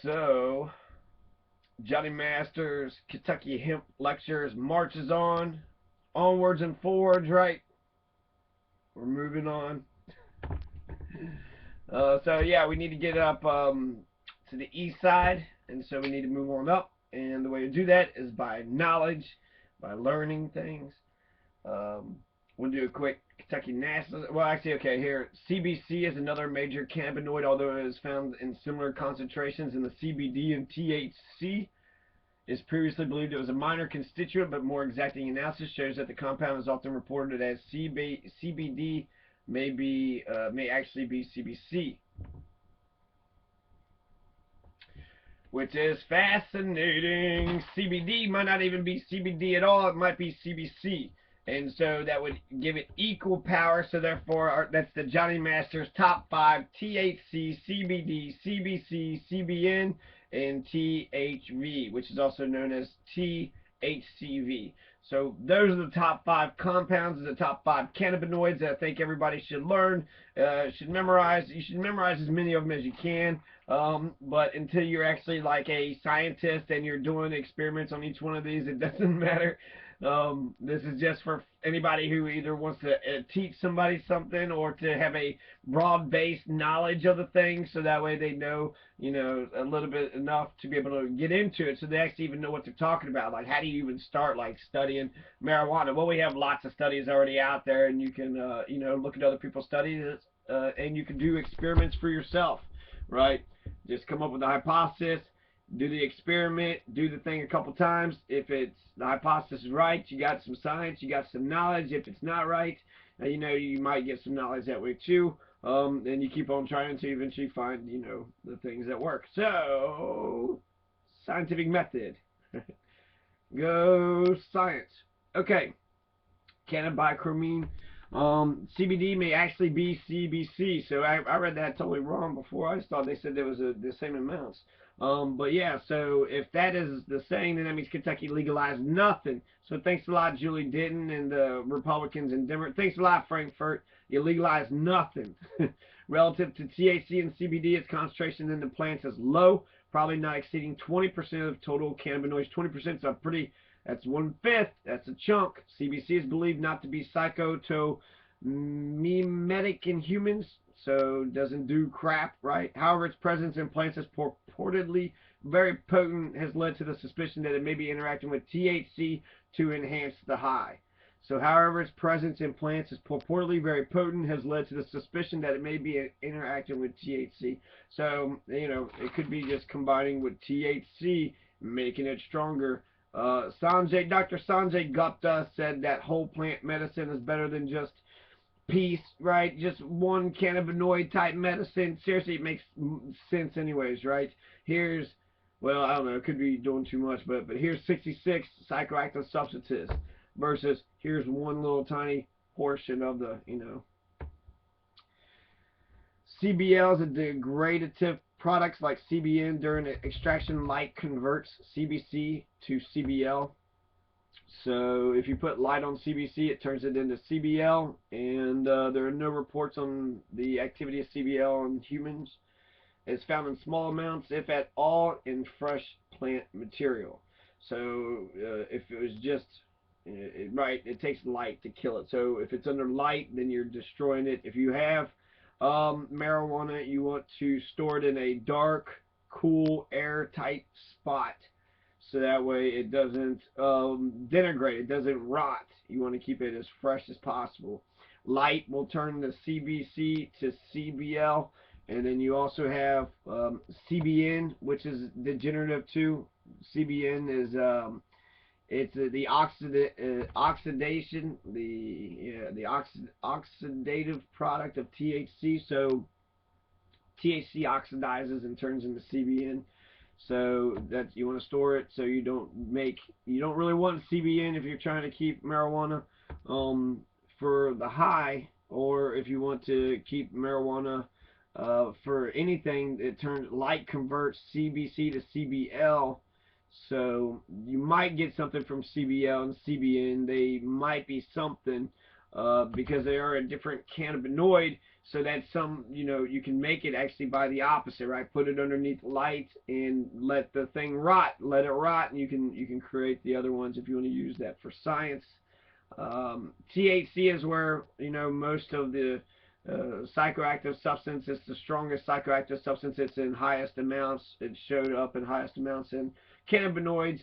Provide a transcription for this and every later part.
So, Johnny Masters, Kentucky Hemp Lectures marches on. Onwards and forwards, right? We're moving on. So yeah, we need to get up to the east side, and so we need to move on up. And the way to do that is by knowledge, by learning things. We'll do a quick Kentucky nationalism. Well, actually, okay, here. CBC is another major cannabinoid, although it is found in similar concentrations in the CBD and THC. Is previously believed it was a minor constituent, but more exacting analysis shows that the compound is often reported as CBD, may actually be CBC, which is fascinating. CBD might not even be CBD at all; it might be CBC, and so that would give it equal power. So therefore, that's the Johnny Masters top 5: THC, CBD, CBC, CBN, and THV, which is also known as THCV. So those are the top 5 compounds, the top 5 cannabinoids that I think everybody should learn, should memorize. You should memorize as many of them as you can. But until you're actually like a scientist and you're doing experiments on each one of these, it doesn't matter. This is just for anybody who either wants to teach somebody something or to have a broad-based knowledge of the thing, so that way they know, a little bit enough to be able to get into it, so they actually even know what they're talking about. Like, how do you even start, like, studying marijuana? Well, we have lots of studies already out there, and you can, look at other people's studies, and you can do experiments for yourself, right? Just come up with a hypothesis, do the experiment, do the thing a couple times. If it's the hypothesis is right, you got some science, you got some knowledge. If it's not right, you might get some knowledge that way too. And you keep on trying until you eventually find, the things that work. So, scientific method. Go science. Okay. Cannabichromine. CBD may actually be CBC. So I read that totally wrong before. I just thought they said there was the same amounts. But yeah, so if that is the saying, then that means Kentucky legalized nothing. So thanks a lot, Julie Denton and the Republicans in Denver. Thanks a lot, Frankfurt. You legalized nothing. Relative to THC and CBD, its concentration in the plants is low, probably not exceeding 20% of total cannabinoids. 20% is a pretty, that's 1/5. That's a chunk. CBC is believed not to be psychotomimetic in humans, so doesn't do crap, right? However, its presence in plants is purportedly very potent, has led to the suspicion that it may be interacting with THC to enhance the high. So, however, its presence in plants is purportedly very potent, has led to the suspicion that it may be interacting with THC. So, it could be just combining with THC, making it stronger. Dr. Sanjay Gupta said that whole plant medicine is better than just piece, right? Just one cannabinoid type medicine. Seriously, it makes sense anyways, right? Here's, well, I don't know, it could be doing too much, but here's 66 psychoactive substances versus here's one little tiny portion of the, CBLs and degradative products like CBN during extraction light converts CBC to CBL. So if you put light on CBC, it turns it into CBL, and there are no reports on the activity of CBL on humans. It's found in small amounts, if at all, in fresh plant material. So if it was just, right, it takes light to kill it. So if it's under light, then you're destroying it. If you have marijuana, you want to store it in a dark, cool, airtight spot, so that way it doesn't denigrate, it doesn't rot. You want to keep it as fresh as possible. Light will turn the CBC to CBL, and then you also have CBN, which is degenerative too. CBN is it's the oxidation, the oxidative product of THC. So THC oxidizes and turns into CBN. So that you want to store it so you don't really want CBN if you're trying to keep marijuana for the high, or if you want to keep marijuana for anything. It turns light converts CBC to CBL. So you might get something from CBL and CBN. They might be something because they are a different cannabinoid. so that some, you can make it actually by the opposite, right? Put it underneath light and let the thing rot, let it rot, and you can create the other ones if you want to use that for science. THC is where, most of the psychoactive substance. It's the strongest psychoactive substance. It's in highest amounts. It showed up in highest amounts in cannabinoids.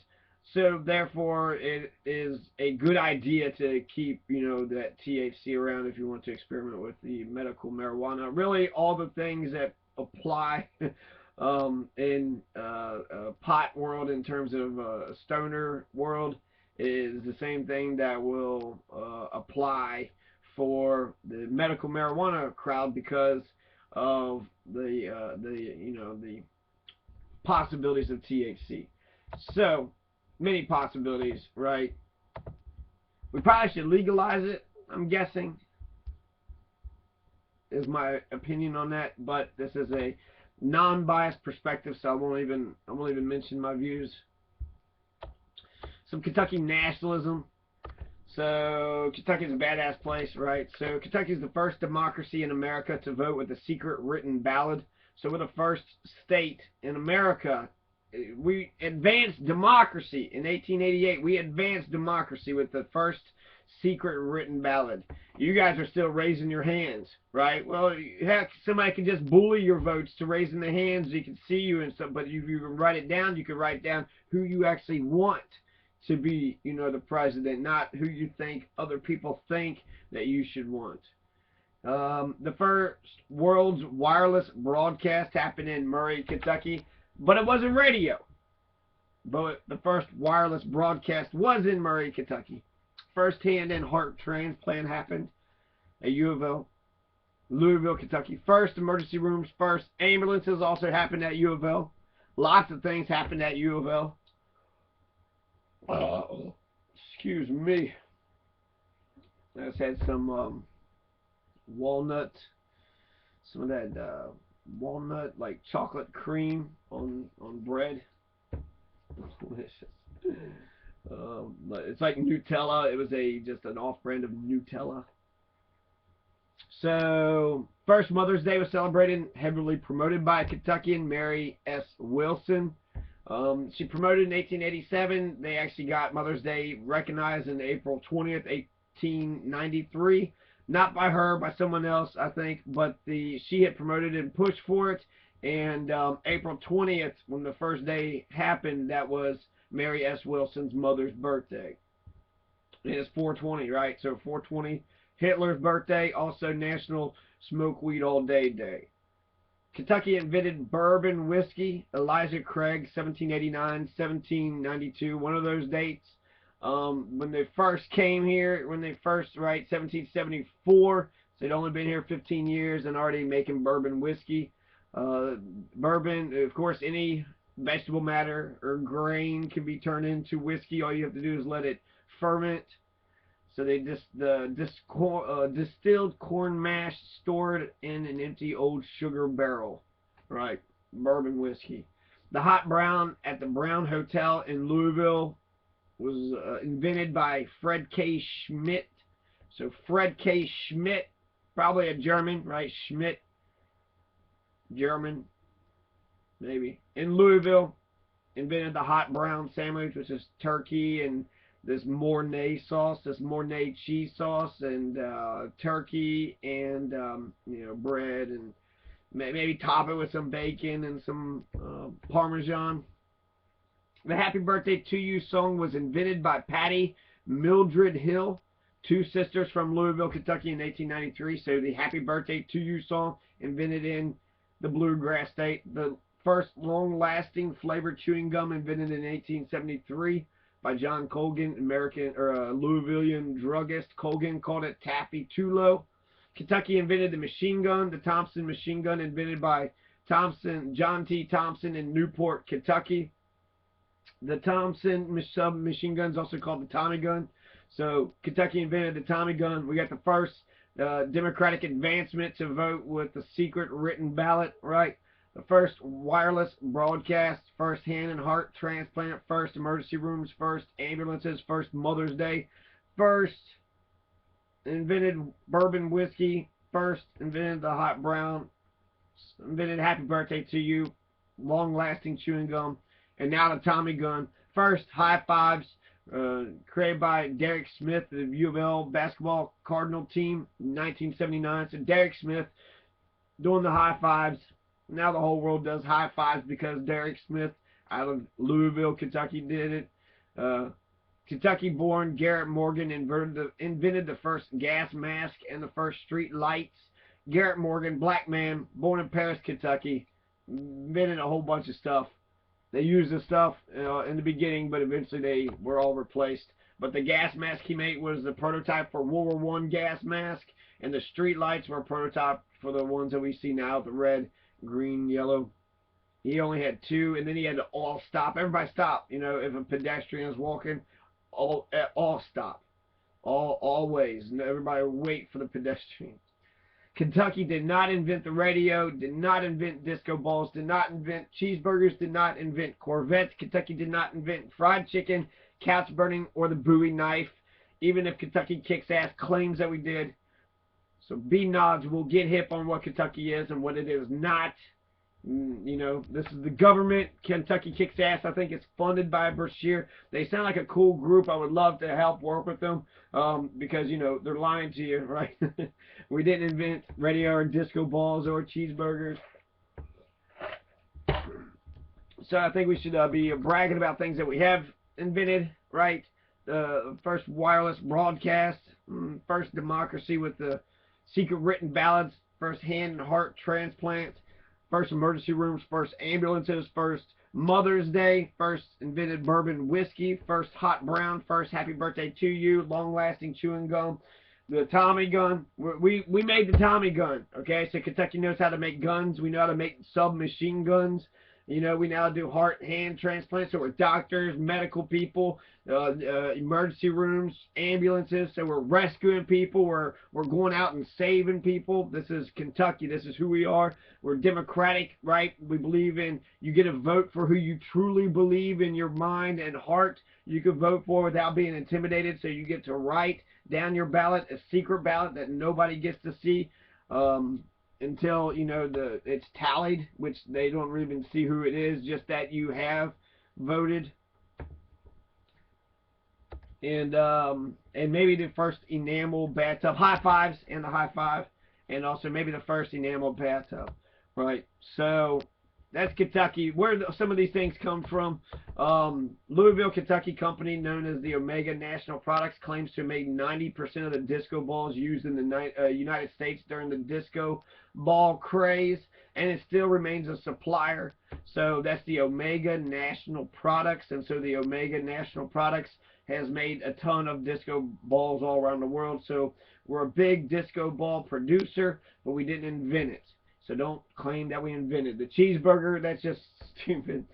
So therefore, it is a good idea to keep, that THC around if you want to experiment with the medical marijuana. Really, all the things that apply in pot world in terms of stoner world is the same thing that will apply for the medical marijuana crowd because of the possibilities of THC. So many possibilities, right? We probably should legalize it, I'm guessing, is my opinion on that. But this is a non-biased perspective, so I won't even mention my views. Some Kentucky nationalism. So Kentucky's a badass place, right? So Kentucky's the first democracy in America to vote with a secret written ballot. So we're the first state in America. We advanced democracy in 1888. We advanced democracy with the first secret written ballot. You guys are still raising your hands, right? Well, heck, somebody can just bully your votes to raising the hands. You can see you and stuff, but if you can write it down, you can write down who you actually want to be, the president, not who you think other people think that you should want. The first world's wireless broadcast happened in Murray, Kentucky, but it wasn't radio. But the first wireless broadcast was in Murray, Kentucky. First hand and heart transplant happened at UofL, Louisville, Kentucky. First emergency rooms, first ambulances also happened at UofL. Lots of things happened at UofL. Excuse me. I just had some walnut, some of that walnut like chocolate cream on bread. Delicious. It's like Nutella. It was just an off-brand of Nutella. So first Mother's Day was celebrated, heavily promoted by Kentuckian Mary S. Wilson. She promoted in 1887. They actually got Mother's Day recognized in April 20th, 1893. Not by her, by someone else, I think, but she had promoted and pushed for it. And April 20th, when the first day happened, that was Mary S. Wilson's mother's birthday. And it's 420, right? So 420, Hitler's birthday, also National Smoke Weed All Day Day. Kentucky invented bourbon whiskey. Elijah Craig, 1789, 1792, one of those dates. When they first came here, 1774, so they'd only been here 15 years and already making bourbon whiskey. Bourbon, of course, any vegetable matter or grain can be turned into whiskey. All you have to do is let it ferment. So they distilled corn mash stored in an empty old sugar barrel, right? Bourbon whiskey. The hot brown at the Brown Hotel in Louisville was invented by Fred K. Schmidt. So Fred K. Schmidt, probably a German, right? Schmidt, German, maybe. In Louisville, invented the hot brown sandwich, which is turkey and this Mornay sauce, this Mornay cheese sauce, and turkey and bread, and maybe top it with some bacon and some Parmesan. The Happy Birthday to You song was invented by Patty Mildred Hill, two sisters from Louisville, Kentucky in 1893. So the Happy Birthday to You song invented in the bluegrass state. The first long-lasting flavored chewing gum invented in 1873 by John Colgan, Louisvillian druggist. Colgan called it Taffy Tulo. Kentucky invented the machine gun, the Thompson machine gun, invented by John T. Thompson in Newport, Kentucky. The Thompson submachine gun is also called the Tommy gun. So Kentucky invented the Tommy gun. We got the first Democratic advancement to vote with the secret written ballot, right? The first wireless broadcast, first hand and heart transplant, first emergency rooms, first ambulances, first Mother's Day, first invented bourbon whiskey, first invented the hot brown, invented Happy Birthday to You, long-lasting chewing gum, and now the Tommy gun. First, high fives, created by Derek Schmidt, the UofL basketball Cardinal team, 1979. So Derek Smith doing the high fives. Now the whole world does high fives because Derek Smith out of Louisville, Kentucky did it. Kentucky-born Garrett Morgan invented the first gas mask and the first street lights. Garrett Morgan, black man, born in Paris, Kentucky, invented a whole bunch of stuff. They used the stuff in the beginning, but eventually they were all replaced. But the gas mask he made was the prototype for World War I gas mask, and the street lights were a prototype for the ones that we see now, the red, green, yellow. He only had two, and then he had to all stop. Everybody stop. You know, if a pedestrian is walking, all stop. Always. Everybody wait for the pedestrian. Kentucky did not invent the radio, did not invent disco balls, did not invent cheeseburgers, did not invent Corvettes. Kentucky did not invent fried chicken, couch burning, or the Bowie knife, even if Kentucky Kicks Ass claims that we did. So B nods will get hip on what Kentucky is and what it is not. You know, this is the government. Kentucky Kicks Ass. I think it's funded by Brashear. They sound like a cool group. I would love to help work with them because, you know, they're lying to you, right? We didn't invent radio or disco balls or cheeseburgers. So I think we should be bragging about things that we have invented, right? First wireless broadcast, first democracy with the secret written ballots, first hand and heart transplant, first emergency rooms, first ambulances, first Mother's Day, first invented bourbon whiskey, first hot brown, first Happy Birthday to You, long-lasting chewing gum, the Tommy gun. We made the Tommy gun, okay? So Kentucky knows how to make guns. We know how to make submachine guns. You know, we now do heart, hand transplants, so we're doctors, medical people, emergency rooms, ambulances, so we're rescuing people, we're going out and saving people. This is Kentucky, this is who we are. We're democratic, right? We believe in, you get a vote for who you truly believe in your mind and heart. You can vote for without being intimidated, so you get to write down your ballot, a secret ballot that nobody gets to see. Until, you know, it's tallied, which they don't even see who it is, just that you have voted. And maybe the first enamel bathtub, high fives and the high five, and also maybe the first enamel bathtub, right? So that's Kentucky. Where some of these things come from, Louisville, Kentucky company known as the Omega National Products claims to have made 90% of the disco balls used in the United States during the disco ball craze, and it still remains a supplier. So that's the Omega National Products, and so the Omega National Products has made a ton of disco balls all around the world. So we're a big disco ball producer, but we didn't invent it. So don't claim that we invented the cheeseburger. That's just stupid.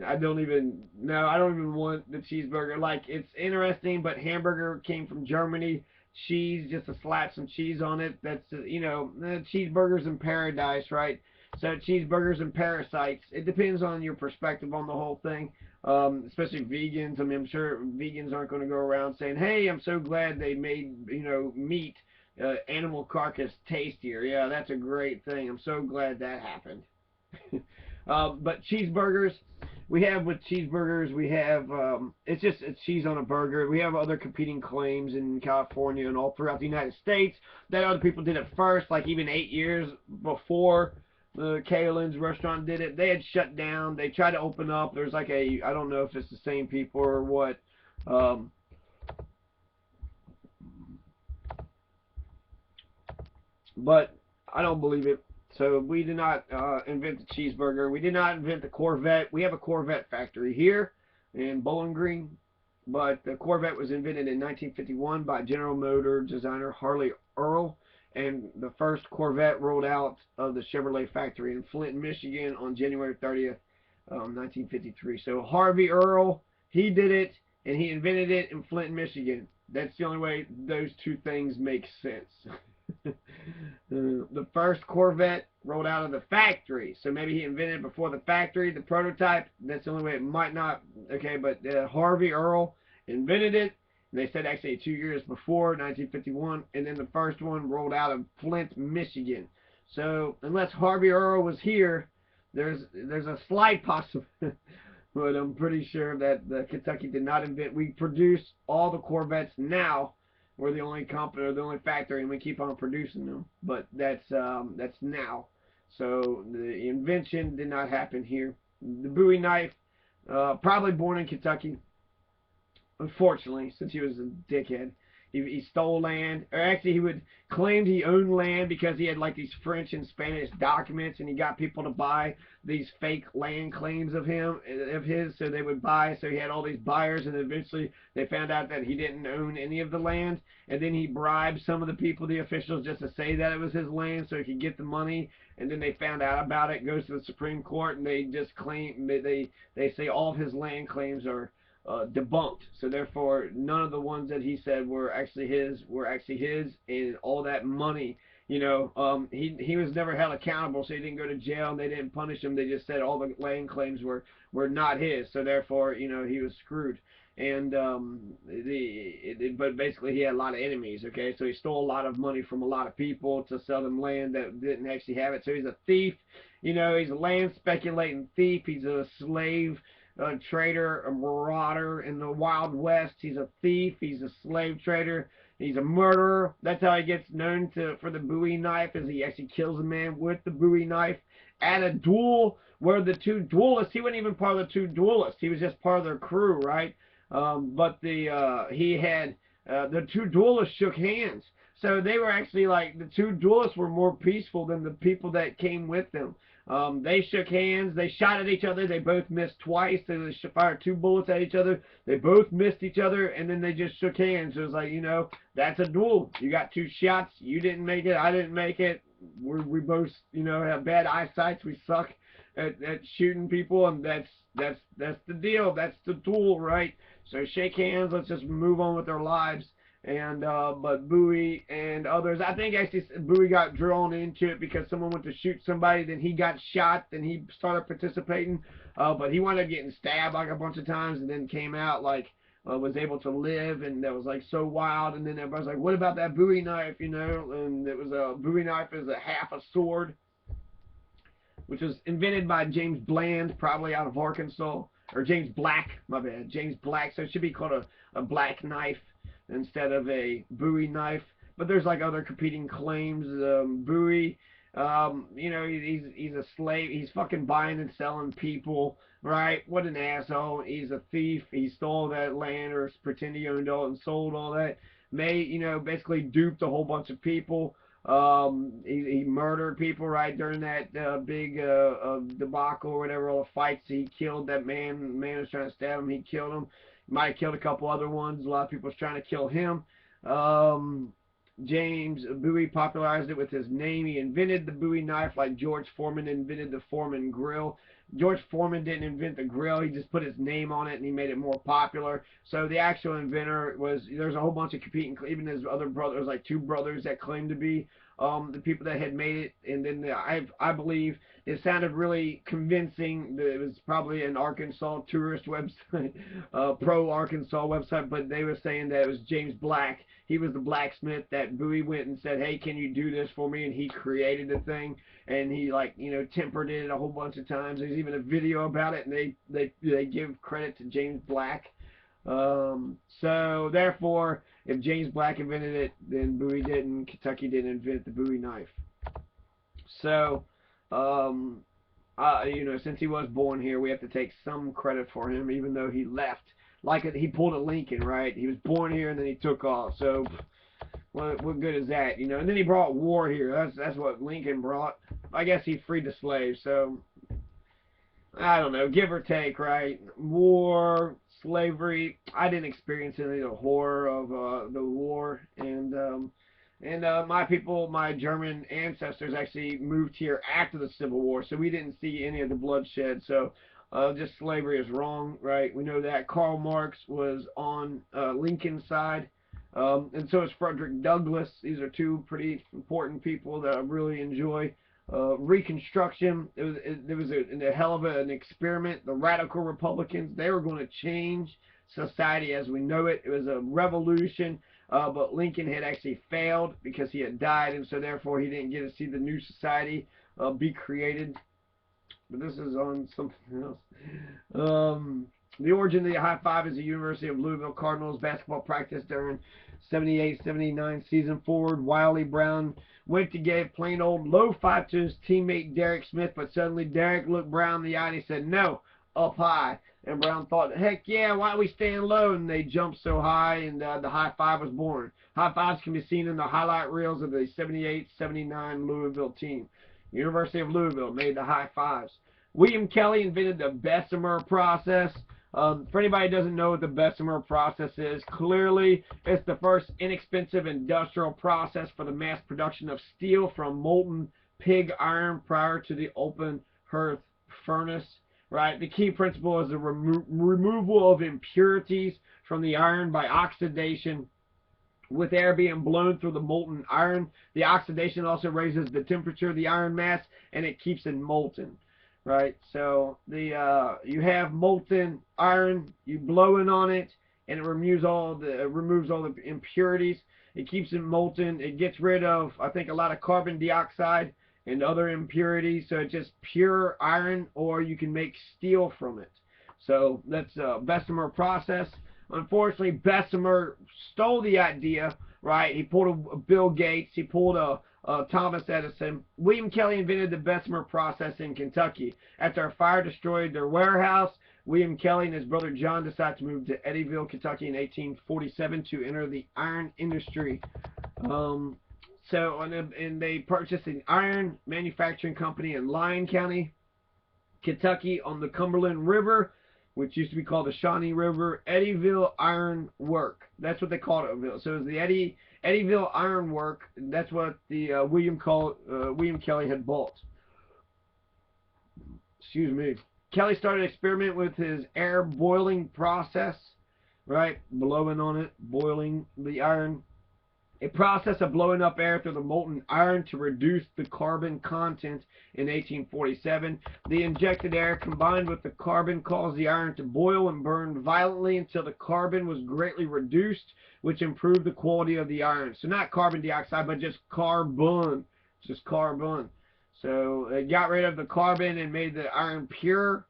I don't even want the cheeseburger. Like, it's interesting, but hamburger came from Germany. Cheese, just to slap some cheese on it. That's, you know, cheeseburgers in paradise, right? So cheeseburgers and parasites. It depends on your perspective on the whole thing. Especially vegans. I mean, I'm sure vegans aren't going to go around saying, hey, I'm so glad they made, you know, meat, animal carcass tastier. Yeah, that's a great thing. I'm so glad that happened. But cheeseburgers, we have it's just a cheese on a burger. We have other competing claims in California and all throughout the United States that other people did it first, like even 8 years before the Kalen's restaurant did it. They had shut down. They tried to open up. There's like I don't know if it's the same people or what. But I don't believe it. So we did not invent the cheeseburger. We did not invent the Corvette. We have a Corvette factory here in Bowling Green, but the Corvette was invented in 1951 by General Motors designer Harley Earl, and the first Corvette rolled out of the Chevrolet factory in Flint, Michigan on January 30th, 1953. So Harvey Earl, he did it, and he invented it in Flint, Michigan. That's the only way those two things make sense. The first Corvette rolled out of the factory, so maybe he invented it before the factory, the prototype. That's the only way it might not. Okay, but Harvey Earl invented it, And they said actually 2 years before 1951, and then the first one rolled out of Flint, Michigan. So unless Harvey Earl was here, there's a slight possibility, but I'm pretty sure that the Kentucky did not invent. We produce all the Corvettes now. We're the only company or the only factory, and we keep on producing them. But that's now. So the invention did not happen here. The Bowie knife, probably born in Kentucky. Unfortunately, since he was a dickhead. He stole land, or actually he would claim he owned land because he had like these French and Spanish documents, and he got people to buy these fake land claims of his, so they would buy. So he had all these buyers, and eventually they found out that he didn't own any of the land, and then he bribed some of the people, the officials, just to say that it was his land so he could get the money. And then they found out about it, goes to the Supreme Court, and they just claim they say all of his land claims are debunked. So therefore, none of the ones that he said were actually his, and all that money, he was never held accountable, so he didn't go to jail, and they didn't punish him. They just said all the land claims were not his. So therefore, he was screwed. And but basically, he had a lot of enemies. Okay, so he stole a lot of money from a lot of people to sell them land that didn't actually have it. So he's a thief. He's a land speculating thief. He's a slave. A trader, a marauder in the Wild West. He's a thief. He's a slave trader. He's a murderer. That's how he gets known for the Bowie knife, is he actually kills a man with the Bowie knife at a duel where the two duelists, he wasn't even part of the two duelists. He was just part of their crew, right? But he had the two duelists shook hands. So they were actually like, the two duelists were more peaceful than the people that came with them. They shook hands. They shot at each other. They both missed twice. They fired 2 bullets at each other. They both missed each other, and then they just shook hands. It was like, that's a duel. You got 2 shots. You didn't make it. I didn't make it. We both, have bad eyesight. We suck at shooting people, and that's the deal. That's the duel, right? So shake hands. Let's just move on with our lives. And but Bowie and others, I think actually Bowie got drawn into it because someone went to shoot somebody, then he got shot, then he started participating, but he wound up getting stabbed like a bunch of times, and then came out like was able to live, and that was like so wild. And then everybody's like, what about that Bowie knife, and it was a Bowie knife is a half a sword, which was invented by James Bland, probably out of Arkansas, or James Black, my bad, James Black. So it should be called a black knife instead of a Bowie knife. But there's like other competing claims. Bowie, he's a slave. He's fucking buying and selling people, right? What an asshole. He's a thief. He stole that land, or pretended he owned all and sold all that. Basically duped a whole bunch of people. He murdered people, right, during that big debacle or whatever, all the fights. He killed that man. The man was trying to stab him. He killed him. Might have killed a couple other ones. A lot of people was trying to kill him. James Bowie popularized it with his name. He invented the Bowie knife like George Foreman invented the Foreman grill. George Foreman didn't invent the grill. He just put his name on it, and he made it more popular. So the actual inventor there's a whole bunch of competing, even his other brothers, like 2 brothers that claimed to be the people that had made it. And then I believe it sounded really convincing. It was probably an Arkansas tourist website, pro-Arkansas website, but they were saying that it was James Black. He was the blacksmith that Bowie went and said, hey, can you do this for me? And he created the thing, and he tempered it a whole bunch of times. There's even a video about it, and they give credit to James Black. So therefore, if James Black invented it, then Bowie didn't. Kentucky didn't invent the Bowie knife. So, since he was born here, we have to take some credit for him, even though he left. He pulled a Lincoln, right? He was born here and then he took off. So, what good is that, And then he brought war here. That's what Lincoln brought. I guess he freed the slaves. So, I don't know, give or take, right? War, slavery. I didn't experience any of the horror of the war, and my people, my German ancestors, actually moved here after the Civil War, so we didn't see any of the bloodshed. So just slavery is wrong, right? We know that. Karl Marx was on Lincoln's side, and so is Frederick Douglass. These are 2 pretty important people that I really enjoy. Reconstruction, there was a hell of an experiment. The radical Republicans, they were going to change society as we know it. It was a revolution, but Lincoln had actually failed because he had died, and so therefore he didn't get to see the new society be created. But this is on something else. The origin of the high five is the University of Louisville Cardinals basketball practice during 78-79 season forward. Wiley Brown went to give plain old low five to his teammate Derek Schmidt, but suddenly Derek looked Brown in the eye and he said, "No, up high." And Brown thought, "Heck yeah, why are we staying low?" And they jumped so high, and the high five was born. High fives can be seen in the highlight reels of the 78-79 Louisville team. University of Louisville made the high fives. William Kelly invented the Bessemer process. For anybody who doesn't know what the Bessemer process is, clearly it's the first inexpensive industrial process for the mass production of steel from molten pig iron prior to the open hearth furnace. Right? The key principle is the removal of impurities from the iron by oxidation, with air being blown through the molten iron. The oxidation also raises the temperature of the iron mass, and it keeps it molten. Right? So you have molten iron, you blow in on it, and it removes all the impurities. It keeps it molten. It gets rid of, I think, a lot of carbon dioxide and other impurities. So it's just pure iron, or you can make steel from it. So that's a Bessemer process. Unfortunately, Bessemer stole the idea, right? He pulled a Bill Gates. He pulled a Thomas Edison. William Kelly invented the Bessemer process in Kentucky. After a fire destroyed their warehouse, William Kelly and his brother John decided to move to Eddyville, Kentucky in 1847 to enter the iron industry. And they purchased an iron manufacturing company in Lyon County, Kentucky, on the Cumberland River, which used to be called the Shawnee River. Eddyville Iron Work. That's what they called it. So it was the Eddyville Iron Work. That's what the William Kelly had bought. Excuse me. Kelly started experimenting with his air boiling process, right? Blowing on it, boiling the iron. A process of blowing up air through the molten iron to reduce the carbon content in 1847. The injected air combined with the carbon caused the iron to boil and burn violently until the carbon was greatly reduced, which improved the quality of the iron. So not carbon dioxide, but just carbon. Just carbon. So it got rid of the carbon and made the iron pure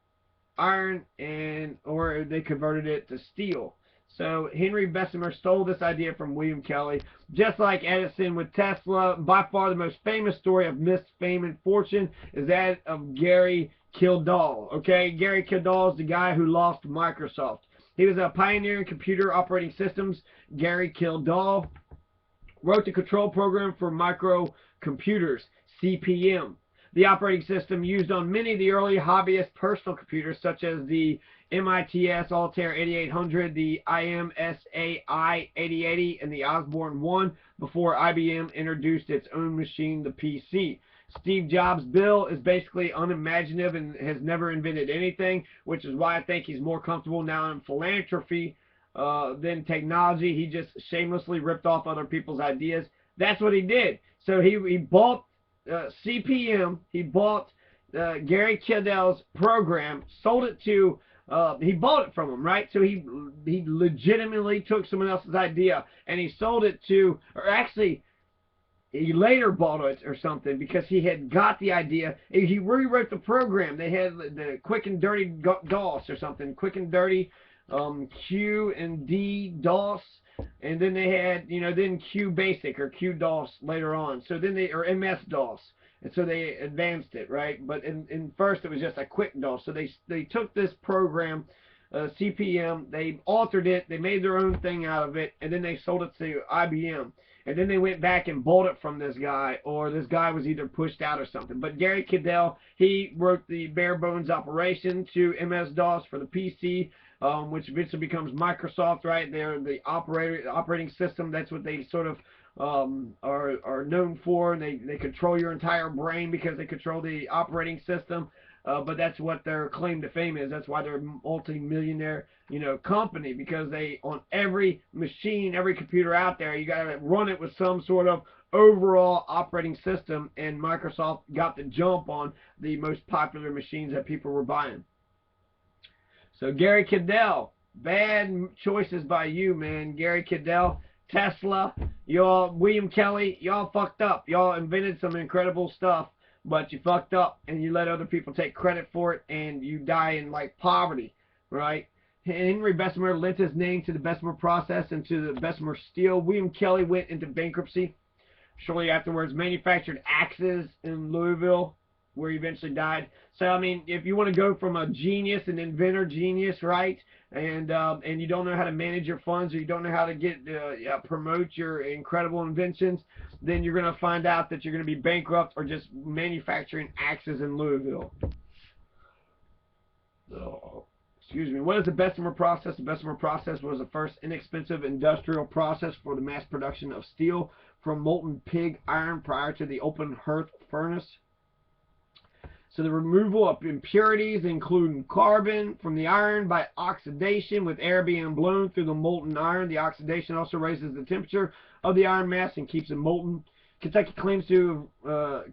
iron, or they converted it to steel. So Henry Bessemer stole this idea from William Kelly, just like Edison with Tesla. By far the most famous story of missed fame and fortune is that of Gary Kildall. Okay, Gary Kildall is the guy who lost Microsoft. He was a pioneer in computer operating systems. Gary Kildall wrote the control program for microcomputers, CPM. The operating system used on many of the early hobbyist personal computers, such as the MITS Altair 8800, the IMSAI 8080, and the Osborne 1, before IBM introduced its own machine, the PC. Steve Jobs' Bill is basically unimaginative and has never invented anything, which is why I think he's more comfortable now in philanthropy than technology. He just shamelessly ripped off other people's ideas. That's what he did. So he bought CPM, he bought Gary Kildall's program, sold it to, he bought it from him, right? So he legitimately took someone else's idea and he sold it to, or actually, he later bought it or something because he had got the idea. He rewrote the program. They had the quick and dirty DOS or something, quick and dirty Q and D DOS. And then they had, then Q Basic or Q DOS later on. So then or MS DOS. And so they advanced it, right? But in first it was just a quick DOS. So they took this program, CPM, they altered it, they made their own thing out of it, and then they sold it to IBM. And then they went back and bought it from this guy, or this guy was either pushed out or something. But Gary Kildall, he wrote the bare bones operation to MS-DOS for the PC, which eventually becomes Microsoft, right? They're the operating system. That's what they sort of are known for. And they control your entire brain because they control the operating system. But that's what their claim to fame is. That's why they're a multi-millionaire, company, because they, on every machine, every computer out there, you got to run it with some sort of overall operating system, and Microsoft got the jump on the most popular machines that people were buying. So Gary Kildall, Bad choices by you, man. Gary Cadell, Tesla, y'all, William Kelly, y'all fucked up. Y'all invented some incredible stuff, but you fucked up and you let other people take credit for it, and you die in like poverty, right? Henry Bessemer lent his name to the Bessemer process and to the Bessemer steel. William Kelly went into bankruptcy shortly afterwards, manufactured axes in Louisville, where he eventually died. So, I mean, if you want to go from a genius, an inventor genius, right, and you don't know how to manage your funds, or you don't know how to get promote your incredible inventions, then you're going to find out that you're going to be bankrupt or just manufacturing axes in Louisville. Oh. Excuse me. What is the Bessemer process? The Bessemer process was the first inexpensive industrial process for the mass production of steel from molten pig iron prior to the open hearth furnace. So the removal of impurities, including carbon, from the iron by oxidation with air being blown through the molten iron. The oxidation also raises the temperature of the iron mass and keeps it molten. Kentucky claims to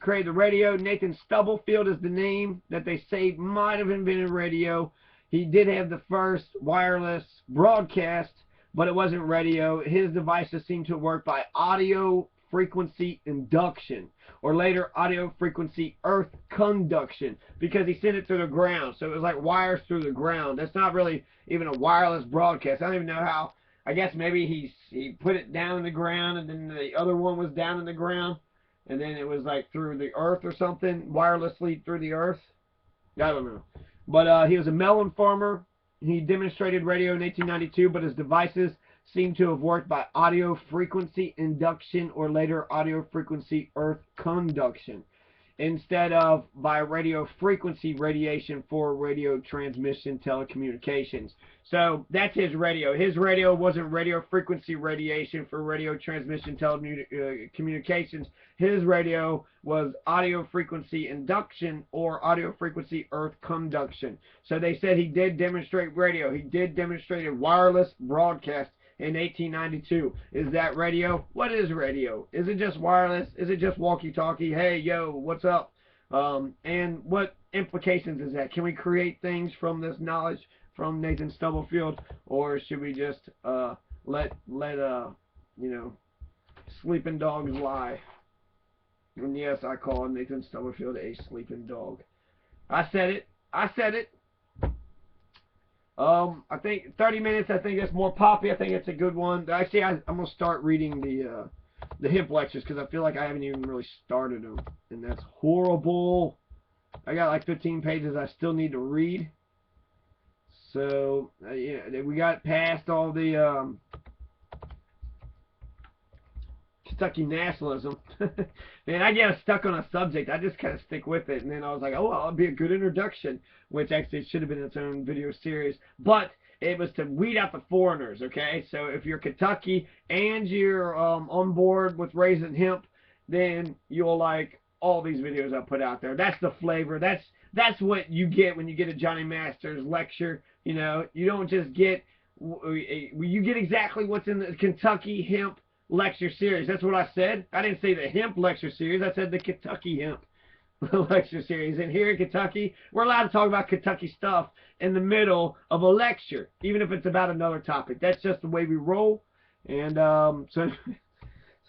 create the radio. Nathan Stubblefield is the name that they say might have invented radio. He did have the first wireless broadcast, but it wasn't radio. His devices seem to work by audio frequency induction, or later audio frequency earth conduction, because he sent it through the ground. So it was like wires through the ground. That's not really even a wireless broadcast. I don't even know how. I guess maybe he put it down in the ground, and then the other one was down in the ground, and then it was like through the earth or something, wirelessly through the earth. I don't know. But he was a melon farmer. He demonstrated radio in 1892, but his devices seem to have worked by audio frequency induction, or later audio frequency earth conduction, instead of by radio frequency radiation for radio transmission telecommunications. So that's his radio. His radio wasn't radio frequency radiation for radio transmission telecommunications. His radio was audio frequency induction, or audio frequency earth conduction. So they said he did demonstrate radio. He did demonstrate a wireless broadcast in 1892. Is that radio? What is radio? Is it just wireless? Is it just walkie-talkie? Hey, yo, what's up? And what implications is that? Can we create things from this knowledge from Nathan Stubblefield, or should we just let sleeping dogs lie? And yes, I call Nathan Stubblefield a sleeping dog. I said it. I said it. I think 30 minutes, I think that's more poppy. I think it's a good one. Actually, I'm going to start reading the Hemp lectures, because I feel like I haven't even really started them. And that's horrible. I got like 15 pages I still need to read. So, yeah, we got past all the Kentucky nationalism. Man, I get stuck on a subject. I just kind of stick with it. And then I was like, oh, well, it'll be a good introduction, which actually should have been its own video series. But it was to weed out the foreigners, okay? So if you're Kentucky and you're on board with raising hemp, then you'll like all these videos I put out there. That's the flavor. That's what you get when you get a Johnny Masters lecture. You know, you don't just get, you get exactly what's in the Kentucky hemp lecture series. That's what I said. I didn't say the hemp lecture series. I said the Kentucky hemp lecture series. And here in Kentucky, we're allowed to talk about Kentucky stuff in the middle of a lecture, even if it's about another topic. That's just the way we roll. And so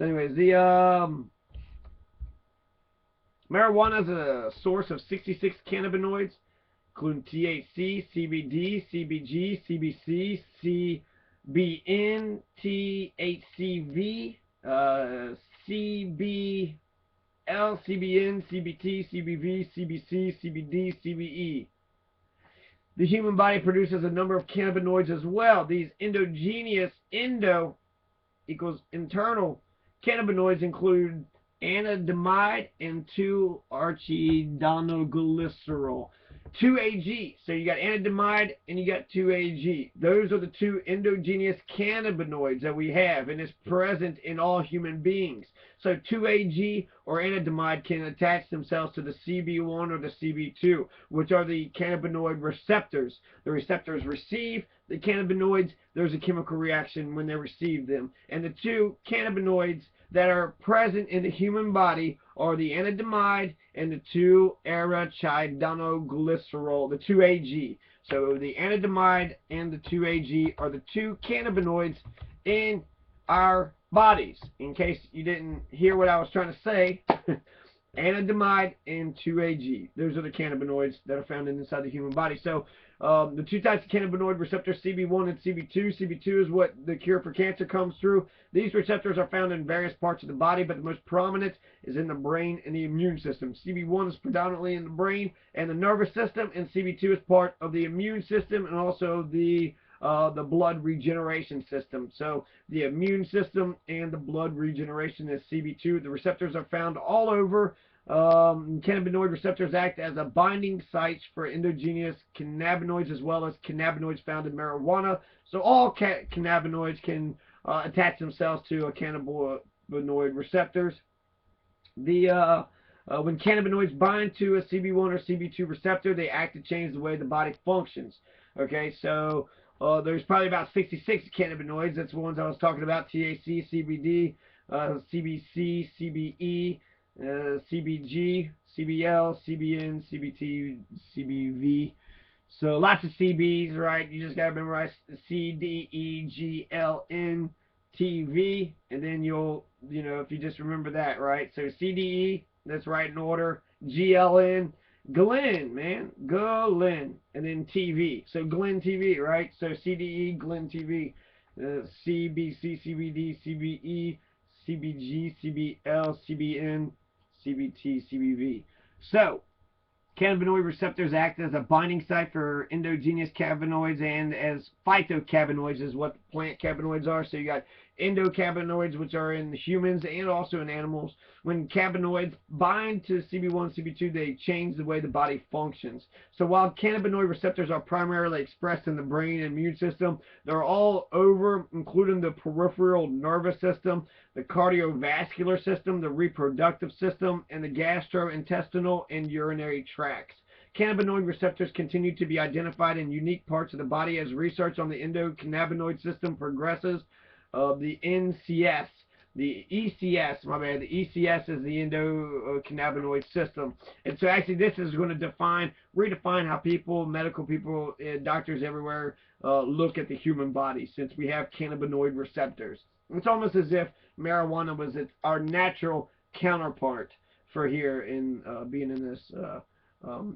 anyways, the marijuana is a source of 66 cannabinoids, including THC, CBD, CBG, CBC, CBN, THCV, CBL, CBN, CBT, CBV, CBC, CBD, CBE. The human body produces a number of cannabinoids as well. These endogenous, endo equals internal, cannabinoids include anandamide and 2-archidonoglycerol. 2-AG. So you got anandamide and you got 2-AG. Those are the two endogenous cannabinoids that we have, and it's present in all human beings. So 2-AG or anandamide can attach themselves to the CB1 or the CB2, which are the cannabinoid receptors. The receptors receive the cannabinoids. There's a chemical reaction when they receive them. And the two cannabinoids that are present in the human body are the anandamide and the 2-arachidonoglycerol, the 2-AG. So the anandamide and the 2-AG are the two cannabinoids in our bodies. In case you didn't hear what I was trying to say, anandamide and 2-AG. Those are the cannabinoids that are found inside the human body. So the two types of cannabinoid receptors, CB1 and CB2. CB2 is what the cure for cancer comes through. These receptors are found in various parts of the body, but the most prominent is in the brain and the immune system. CB1 is predominantly in the brain and the nervous system, and CB2 is part of the immune system and also the blood regeneration system. So the immune system and the blood regeneration is CB2. The receptors are found all over. Cannabinoid receptors act as a binding sites for endogenous cannabinoids as well as cannabinoids found in marijuana. So all cannabinoids can attach themselves to a cannabinoid receptors. When cannabinoids bind to a CB1 or CB2 receptor, they act to change the way the body functions. Okay, so there's probably about 66 cannabinoids. That's the ones I was talking about: THC, CBD, CBC, CBE, CBG, CBL, CBN, CBT, CBV. So lots of CBs, right? You just gotta memorize C, D, E, G, L, N, T, V, and then you'll, if you just remember that, right? So CDE, that's right in order. GLN, Glenn, man, Glenn, and then TV. So Glenn TV, right? So CDE, Glenn TV, CBC, CBD, CBE, CBG, CBL, CBN, CBT, CBV. So cannabinoid receptors act as a binding site for endogenous cannabinoids and as phytocannabinoids is what plant cannabinoids are. So you got endocannabinoids, which are in humans and also in animals. When cannabinoids bind to CB1, CB2, they change the way the body functions. So while cannabinoid receptors are primarily expressed in the brain and immune system, they're all over, including the peripheral nervous system, the cardiovascular system, the reproductive system, and the gastrointestinal and urinary tracts. Cannabinoid receptors continue to be identified in unique parts of the body as research on the endocannabinoid system progresses. The NCS, the ECS, my bad, the ECS is the endocannabinoid system. And so actually this is going to redefine how people, medical people, doctors everywhere look at the human body, since we have cannabinoid receptors. It's almost as if marijuana was our natural counterpart for here in being in this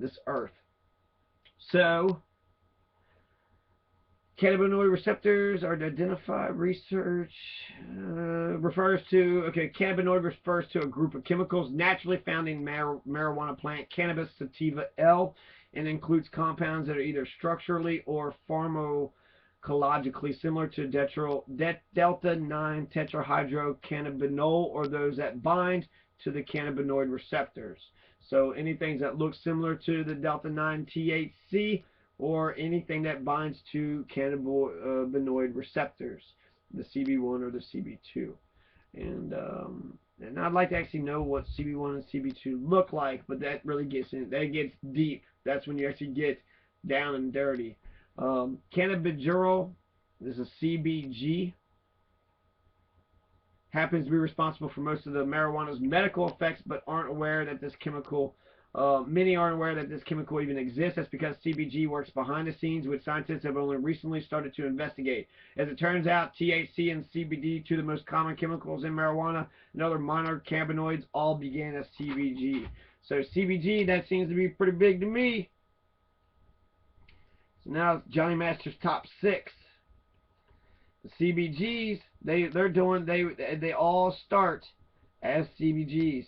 this earth. So cannabinoid receptors are to identify. Research cannabinoid refers to a group of chemicals naturally found in marijuana plant, cannabis sativa L, and includes compounds that are either structurally or pharmacologically similar to delta-9 tetrahydrocannabinol, or those that bind to the cannabinoid receptors. So anything that looks similar to the delta-9 THC, or anything that binds to cannabinoid receptors, the CB1 or the CB2. And I'd like to actually know what CB1 and CB2 look like, but that really gets deep. That's when you actually get down and dirty. Cannabidiol, this is CBG, happens to be responsible for most of the marijuana's medical effects, but aren't aware that this chemical many aren't aware that this chemical even exists. That's because CBG works behind the scenes, which scientists have only recently started to investigate. As it turns out, THC and CBD, two of the most common chemicals in marijuana and other minor cannabinoids, all began as CBG. So CBG, that seems to be pretty big to me. So now Johnny Master's top 6. The CBGs, they all start as CBGs.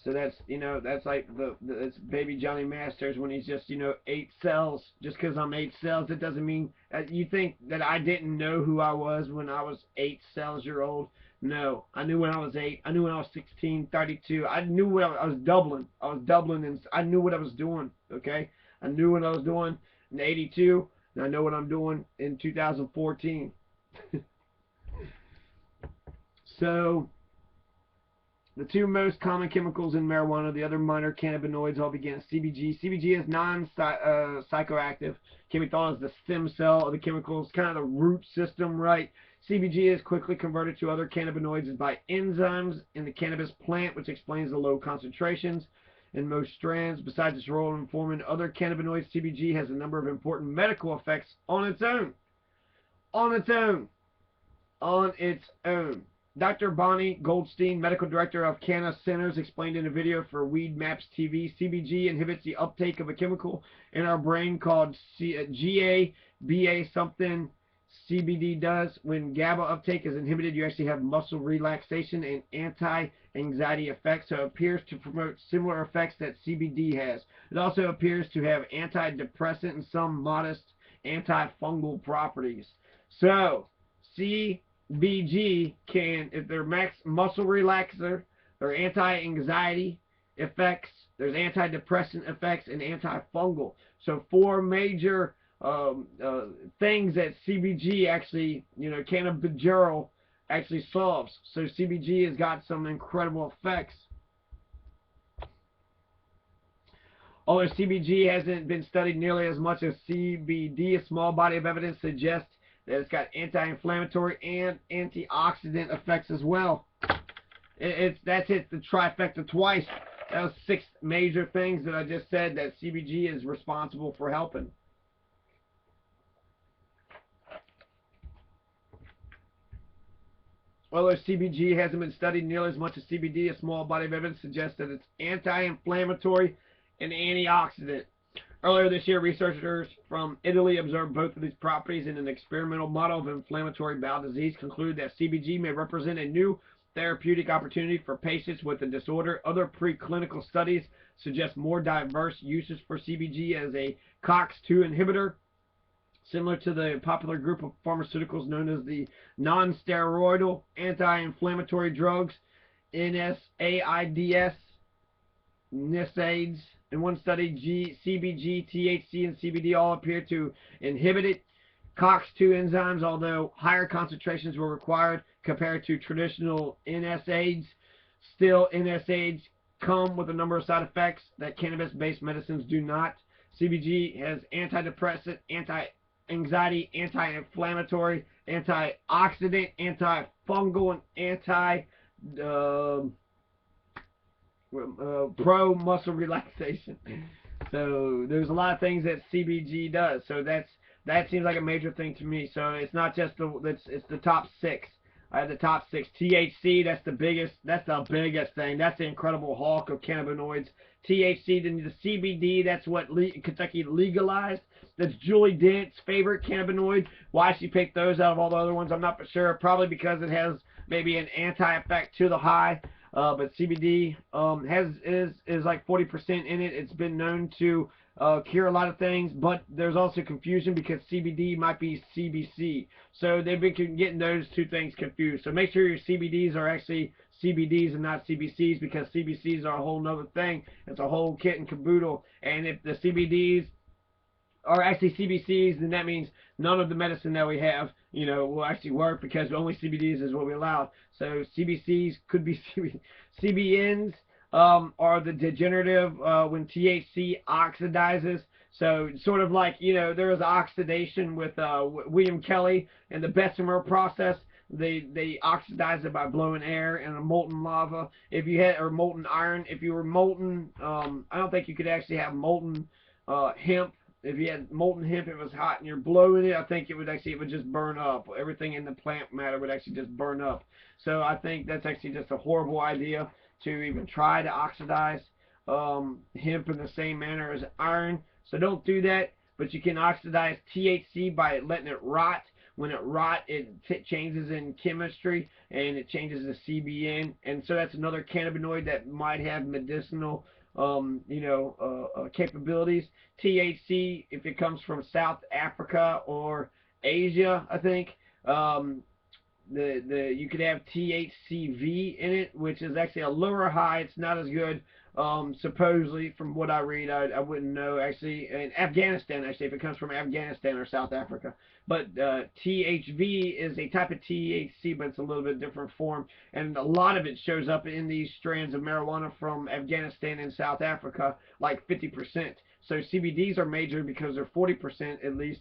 So that's, that's like that's baby Johnny Masters when he's just, 8 cells. Just because I'm 8 cells, it doesn't mean you think that I didn't know who I was when I was 8 cells year old. No, I knew when I was 8. I knew when I was 16, 32. I knew what I was doubling. I was doubling, and I knew what I was doing. Okay, I knew what I was doing in '82, and I know what I'm doing in 2014. So the two most common chemicals in marijuana, the other minor cannabinoids, all begin as CBG. CBG is non-psychoactive, can be thought as the stem cell of the chemicals, kind of the root system, right? CBG is quickly converted to other cannabinoids by enzymes in the cannabis plant, which explains the low concentrations in most strands. Besides its role in forming other cannabinoids, CBG has a number of important medical effects on its own. On its own. On its own. Dr. Bonnie Goldstein, medical director of Canna Centers, explained in a video for Weed Maps TV, CBG inhibits the uptake of a chemical in our brain called GABA something. CBD does. When GABA uptake is inhibited, you actually have muscle relaxation and anti-anxiety effects. So it appears to promote similar effects that CBD has. It also appears to have antidepressant and some modest antifungal properties. So CBG can, if they're max muscle relaxer, there are anti-anxiety effects, there's antidepressant effects, and antifungal. So 4 major things that CBG actually, cannabidiol actually solves. So CBG has got some incredible effects. Although CBG hasn't been studied nearly as much as CBD, a small body of evidence suggests that it's got anti-inflammatory and antioxidant effects as well. That's it, the trifecta twice. That was 6 major things that I just said that CBG is responsible for helping. Although CBG hasn't been studied nearly as much as CBD, a small body of evidence suggests that it's anti-inflammatory and antioxidant. Earlier this year, researchers from Italy observed both of these properties in an experimental model of inflammatory bowel disease, concluded that CBG may represent a new therapeutic opportunity for patients with the disorder. Other preclinical studies suggest more diverse uses for CBG as a COX-2 inhibitor, similar to the popular group of pharmaceuticals known as the non-steroidal anti-inflammatory drugs, NSAIDs, NSAIDs. In one study, CBG, THC, and CBD all appear to inhibit COX-2 enzymes, although higher concentrations were required compared to traditional NSAIDs. Still, NSAIDs come with a number of side effects that cannabis-based medicines do not. CBG has antidepressant, anti-anxiety, anti-inflammatory, antioxidant, antifungal, and pro-muscle relaxation. So there's a lot of things that CBG does. So that seems like a major thing to me. So it's not just it's the top 6. I have the top 6. THC, that's the biggest thing. That's the incredible hulk of cannabinoids. THC, then the CBD, that's what Kentucky legalized. That's Julie Dent's favorite cannabinoid. Why she picked those out of all the other ones, I'm not for sure. Probably because it has maybe an anti-effect to the high. But CBD is like 40% in it. It's been known to cure a lot of things, but there's also confusion because CBD might be CBC. So they've been getting those 2 things confused. So make sure your CBDs are actually CBDs and not CBCs, because CBCs are a whole nother thing. It's a whole kit and caboodle. And if the CBDs are actually CBCs, then that means none of the medicine that we have, will actually work, because only CBDs is what we allow. So CBCs could be CBNs are the degenerative when THC oxidizes. So sort of like, there was oxidation with William Kelly and the Bessemer process. They oxidize it by blowing air and a molten lava. If you had, or molten iron, if you were molten, I don't think you could actually have molten hemp. If you had molten hemp, it was hot and you're blowing it, I think it would just burn up. Everything in the plant matter would actually just burn up. So I think that's actually just a horrible idea to even try to oxidize hemp in the same manner as iron. So don't do that. But you can oxidize THC by letting it rot. When it rot, it changes in chemistry and it changes to CBN. And so that's another cannabinoid that might have medicinal capabilities. THC, if it comes from South Africa or Asia, I think, you could have THCV in it, which is actually a lower high. It's not as good, supposedly, from what I read. I wouldn't know, actually. In Afghanistan, actually, if it comes from Afghanistan or South Africa. But THV is a type of THC, but it's a little bit different form. And a lot of it shows up in these strands of marijuana from Afghanistan and South Africa, like 50%. So CBDs are major because they're 40% at least,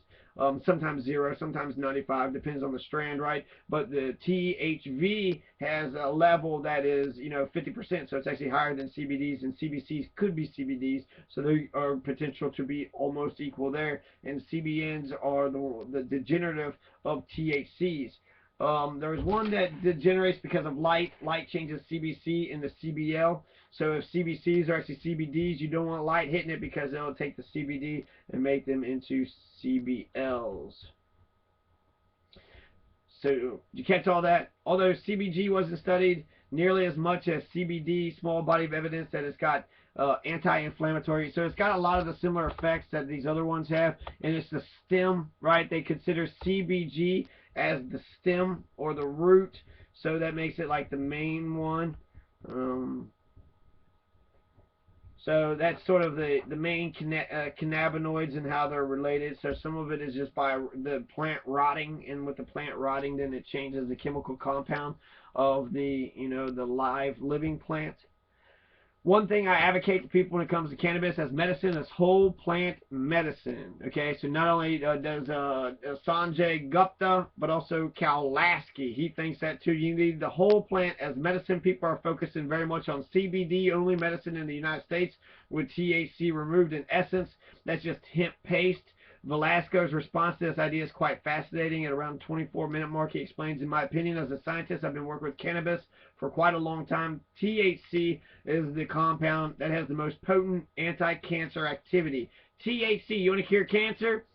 sometimes 0, sometimes 95, depends on the strand, right? But the THV has a level that is, 50%, so it's actually higher than CBDs, and CBCs could be CBDs, so they are potential to be almost equal there. And CBNs are the degenerative of THCs. There's one that degenerates because of light. Light changes CBC into CBL. So if CBCs are actually CBDs, you don't want light hitting it because it'll take the CBD and make them into CBLs. So did you catch all that? Although CBG wasn't studied nearly as much as CBD, small body of evidence that it's got anti-inflammatory. So it's got a lot of the similar effects that these other ones have, and it's the stem, right? They consider CBG as the stem or the root, so that makes it like the main one. So that's sort of the main cannabinoids and how they're related. So some of it is just by the plant rotting, and with the plant rotting, then it changes the chemical compound of the the live living plant. One thing I advocate for people when it comes to cannabis as medicine is whole plant medicine. Okay, so not only does Sanjay Gupta, but also Kowalski, he thinks that too. You need the whole plant as medicine. People are focusing very much on CBD only medicine in the United States with THC removed in essence. That's just hemp paste. Velasco's response to this idea is quite fascinating. At around the 24-minute mark, he explains, in my opinion, as a scientist, I've been working with cannabis for quite a long time. THC is the compound that has the most potent anti-cancer activity. THC, you want to cure cancer?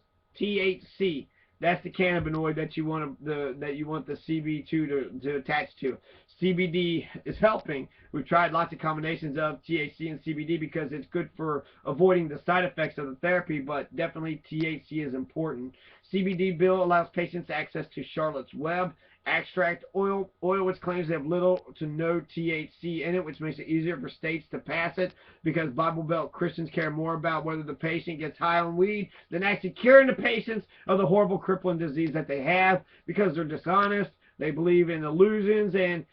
THC. That's the cannabinoid that you want the CB2 to attach to. CBD is helping. We've tried lots of combinations of THC and CBD because it's good for avoiding the side effects of the therapy, but definitely THC is important. CBD bill allows patients access to Charlotte's Web extract oil, which claims to have little to no THC in it, which makes it easier for states to pass it, because Bible Belt Christians care more about whether the patient gets high on weed than actually curing the patients of the horrible crippling disease that they have, because they're dishonest. They believe in illusions and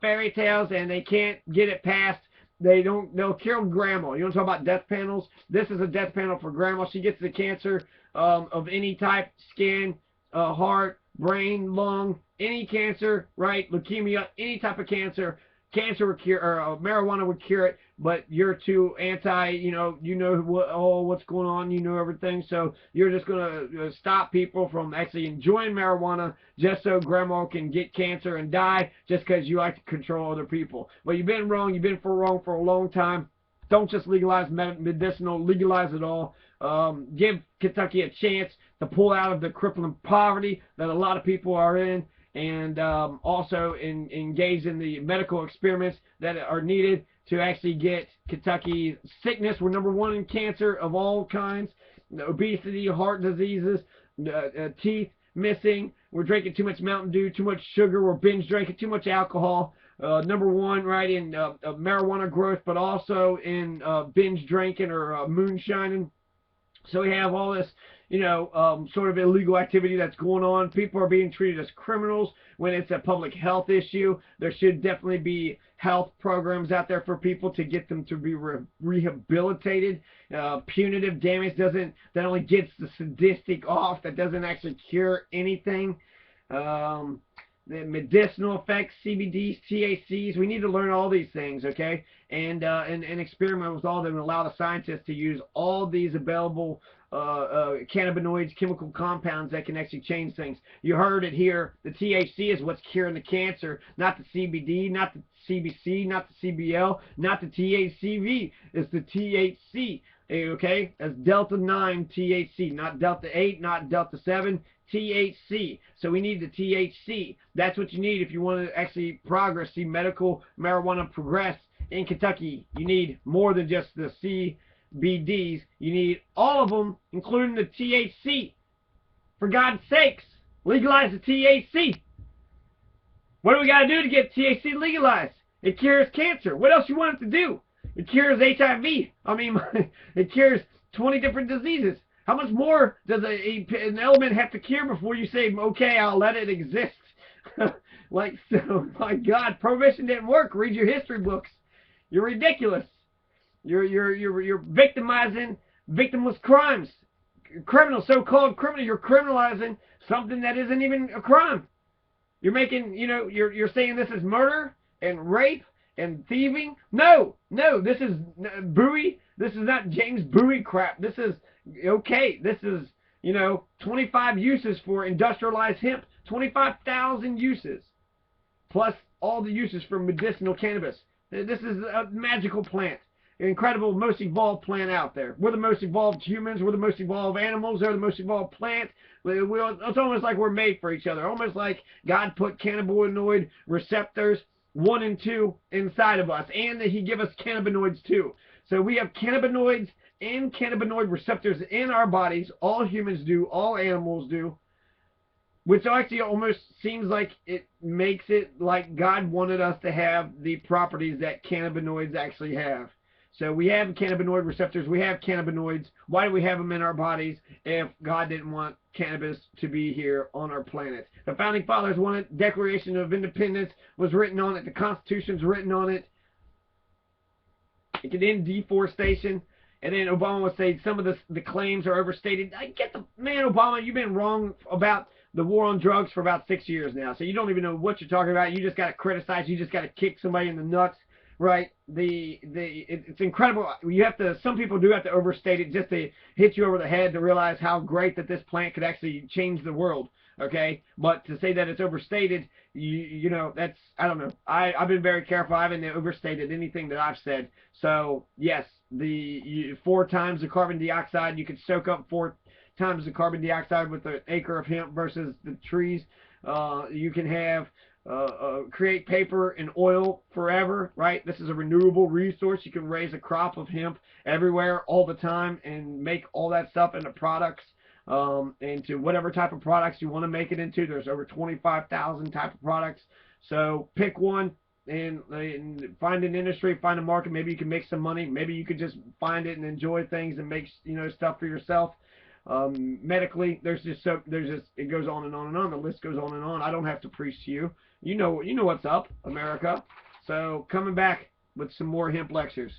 fairy tales, and they can't get it past. They'll cure grandma. You want to talk about death panels? This is a death panel for grandma. She gets the cancer of any type: skin, heart, brain, lung, any cancer, right? Leukemia, any type of cancer. Cancer would cure, or marijuana would cure it, but you're too anti, what's going on, everything, so you're just going to stop people from actually enjoying marijuana just so grandma can get cancer and die just because you like to control other people. Well, you've been wrong. You've been wrong for a long time. Don't just legalize medicinal, legalize it all. Give Kentucky a chance to pull out of the crippling poverty that a lot of people are in, and also engage in the medical experiments that are needed to actually get Kentucky sickness. We're #1 in cancer of all kinds: obesity, heart diseases, teeth missing. We're drinking too much Mountain Dew, too much sugar. We're binge drinking too much alcohol. #1, right, in marijuana growth, but also in binge drinking or moonshining. So we have all this, sort of illegal activity that's going on. People are being treated as criminals when it's a public health issue. There should definitely be health programs out there for people to get them to be rehabilitated. Punitive damage that only gets the sadistic off. That doesn't actually cure anything. The medicinal effects, CBDs, THCs, we need to learn all these things, okay? And experiment with all of them, and allow the scientists to use all these available cannabinoids, chemical compounds that can actually change things. You heard it here. The THC is what's curing the cancer, not the CBD, not the CBC, not the CBL, not the THCV. It's the THC, okay? That's Delta 9 THC, not Delta 8, not Delta 7. THC. So we need the THC. That's what you need if you want to actually see medical marijuana progress in Kentucky. You need more than just the CBDs. You need all of them, including the THC. For God's sakes, legalize the THC. What do we got to do to get THC legalized? It cures cancer. What else you want it to do? It cures HIV. It cures 20 different diseases. How much more does an element have to cure before you say, okay, I'll let it exist? My God, prohibition didn't work. Read your history books. You're ridiculous. You're victimizing victimless crimes. Criminal, so-called criminal. You're criminalizing something that isn't even a crime. You're making, you're saying this is murder and rape and thieving. No, this is Bowie. This is not James Bowie crap. This is, okay, this is, 25 uses for industrialized hemp. 25,000 uses. Plus all the uses for medicinal cannabis. This is a magical plant. Incredible, most evolved plant out there. We're the most evolved humans. We're the most evolved animals. They're the most evolved plants. It's almost like we're made for each other. Almost like God put cannabinoid receptors 1 and 2 inside of us, and that He give us cannabinoids too. So we have cannabinoids and cannabinoid receptors in our bodies. All humans do. All animals do. Which actually almost seems like it makes it like God wanted us to have the properties that cannabinoids actually have. So we have cannabinoid receptors. We have cannabinoids. Why do we have them in our bodies if God didn't want cannabis to be here on our planet? The Founding Fathers wanted. Declaration of Independence was written on it. The Constitution's written on it. It could end deforestation. And then Obama would say some of the claims are overstated. I get the, man, Obama, you've been wrong about the war on drugs for about 6 years now. So you don't even know what you're talking about. You just got to criticize. You just got to kick somebody in the nuts. Right, it's incredible. You have to. Some people do have to overstate it just to hit you over the head to realize how great that this plant could actually change the world. Okay, but to say that it's overstated, you know, that's, I don't know. I've been very careful. I haven't overstated anything that I've said. So yes, 4 times the carbon dioxide, you could soak up 4 times the carbon dioxide with an acre of hemp versus the trees. You can have. Create paper and oil forever, right? This is a renewable resource. You can raise a crop of hemp everywhere all the time and make all that stuff into products, into whatever type of products you want to make it into. There's over 25,000 type of products. So pick one and find an industry, find a market. Maybe you can make some money. Maybe you could just find it and enjoy things and make, stuff for yourself. Medically, it goes on and on and on. The list goes on and on. I don't have to preach to you. You know what's up, America. So coming back with some more hemp lectures.